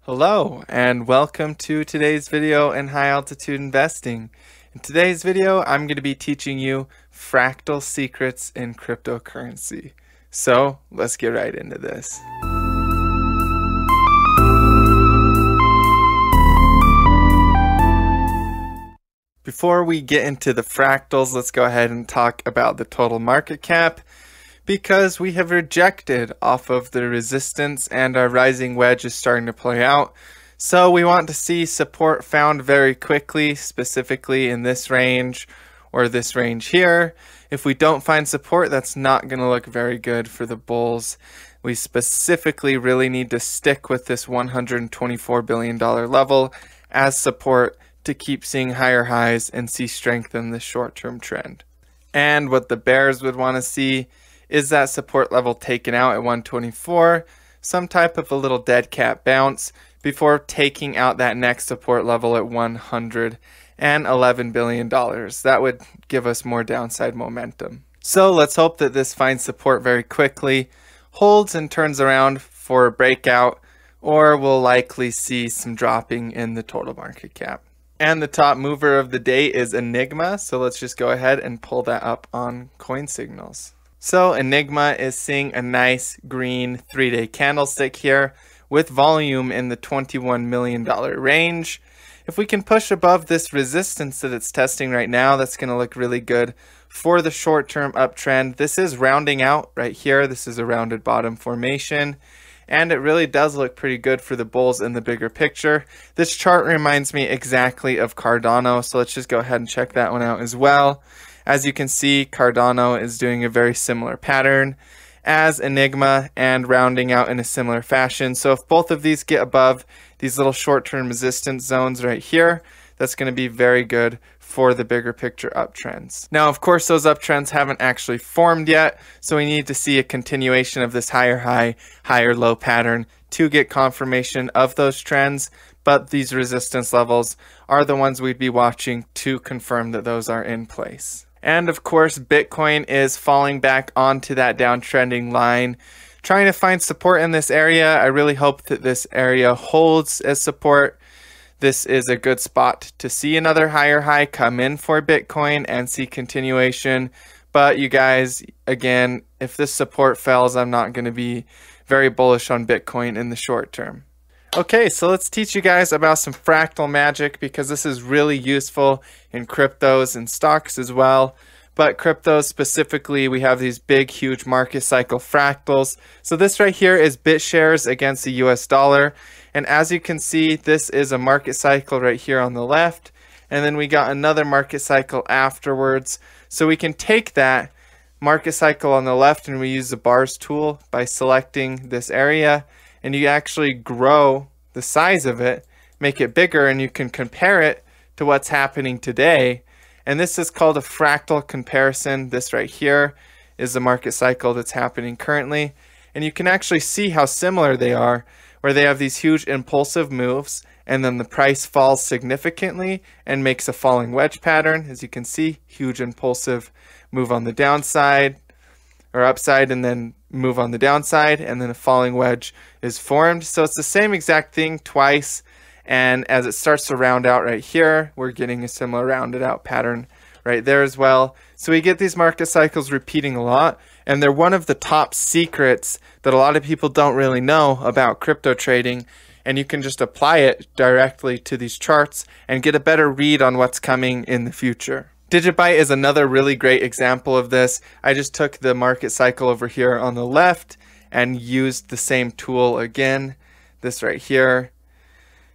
Hello and welcome to today's video in high altitude investing. In today's video, I'm going to be teaching you fractal secrets in cryptocurrency. So let's get right into this. Before we get into the fractals, let's go ahead and talk about the total market cap, because we have rejected off of the resistance and our rising wedge is starting to play out. So we want to see support found very quickly, specifically in this range or this range here. If we don't find support, that's not going to look very good for the bulls. We specifically really need to stick with this $124 billion level as support to keep seeing higher highs and see strength in this short-term trend. And what the bears would want to see is that support level taken out at 124, some type of a little dead cat bounce before taking out that next support level at $111 billion. That would give us more downside momentum. So let's hope that this finds support very quickly, holds and turns around for a breakout, or we'll likely see some dropping in the total market cap. And the top mover of the day is Enigma, so let's just go ahead and pull that up on coin signals. So Enigma is seeing a nice green 3-day candlestick here with volume in the $21 million range. If we can push above this resistance that it's testing right now, that's going to look really good for the short-term uptrend. This is rounding out right here. This is a rounded bottom formation, and it really does look pretty good for the bulls in the bigger picture. This chart reminds me exactly of Cardano, so let's just go ahead and check that one out as well. As you can see, Cardano is doing a very similar pattern as Enigma and rounding out in a similar fashion. So if both of these get above these little short-term resistance zones right here, that's going to be very good for the bigger picture uptrends. Now, of course, those uptrends haven't actually formed yet, so we need to see a continuation of this higher high, higher low pattern to get confirmation of those trends. But these resistance levels are the ones we'd be watching to confirm that those are in place. And of course, Bitcoin is falling back onto that downtrending line, trying to find support in this area. I really hope that this area holds as support. This is a good spot to see another higher high come in for Bitcoin and see continuation. But you guys, again, if this support fails, I'm not going to be very bullish on Bitcoin in the short term. Okay, so let's teach you guys about some fractal magic, because this is really useful in cryptos and stocks as well. But cryptos specifically, we have these big, huge market cycle fractals. So this right here is BitShares against the US dollar. And as you can see, this is a market cycle right here on the left. And then we got another market cycle afterwards. So we can take that market cycle on the left and we use the bars tool by selecting this area. And you actually grow the size of it, make it bigger, and you can compare it to what's happening today. And this is called a fractal comparison. This right here is the market cycle that's happening currently. And you can actually see how similar they are, where they have these huge impulsive moves, and then the price falls significantly and makes a falling wedge pattern. As you can see, huge impulsive move on the downside or upside, and then move on the downside, and then a falling wedge is formed. So it's the same exact thing twice, and as it starts to round out right here, we're getting a similar rounded out pattern right there as well. So we get these market cycles repeating a lot, and they're one of the top secrets that a lot of people don't really know about crypto trading, and you can just apply it directly to these charts and get a better read on what's coming in the future. Digibyte is another really great example of this. I just took the market cycle over here on the left and used the same tool again, this right here.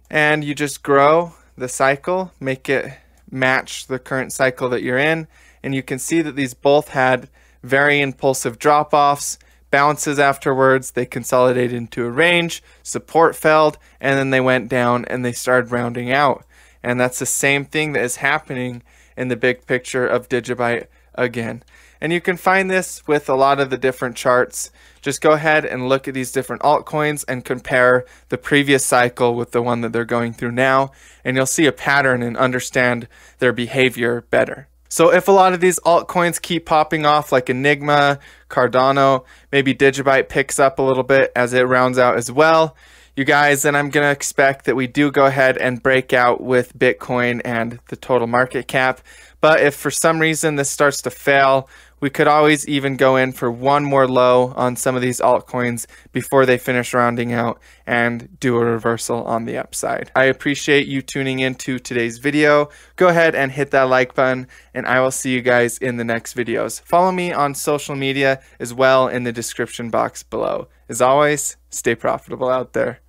And you just grow the cycle, make it match the current cycle that you're in. And you can see that these both had very impulsive drop-offs, bounces afterwards. They consolidated into a range, support failed, and then they went down and they started rounding out. And that's the same thing that is happening in the big picture of Digibyte again. And you can find this with a lot of the different charts. Just go ahead and look at these different altcoins and compare the previous cycle with the one that they're going through now, and you'll see a pattern and understand their behavior better. So if a lot of these altcoins keep popping off like Enigma, Cardano, maybe Digibyte picks up a little bit as it rounds out as well, you guys, then I'm going to expect that we do go ahead and break out with Bitcoin and the total market cap. But if for some reason this starts to fail, we could always even go in for one more low on some of these altcoins before they finish rounding out and do a reversal on the upside. I appreciate you tuning into today's video. Go ahead and hit that like button, and I will see you guys in the next videos. Follow me on social media as well in the description box below. As always, stay profitable out there.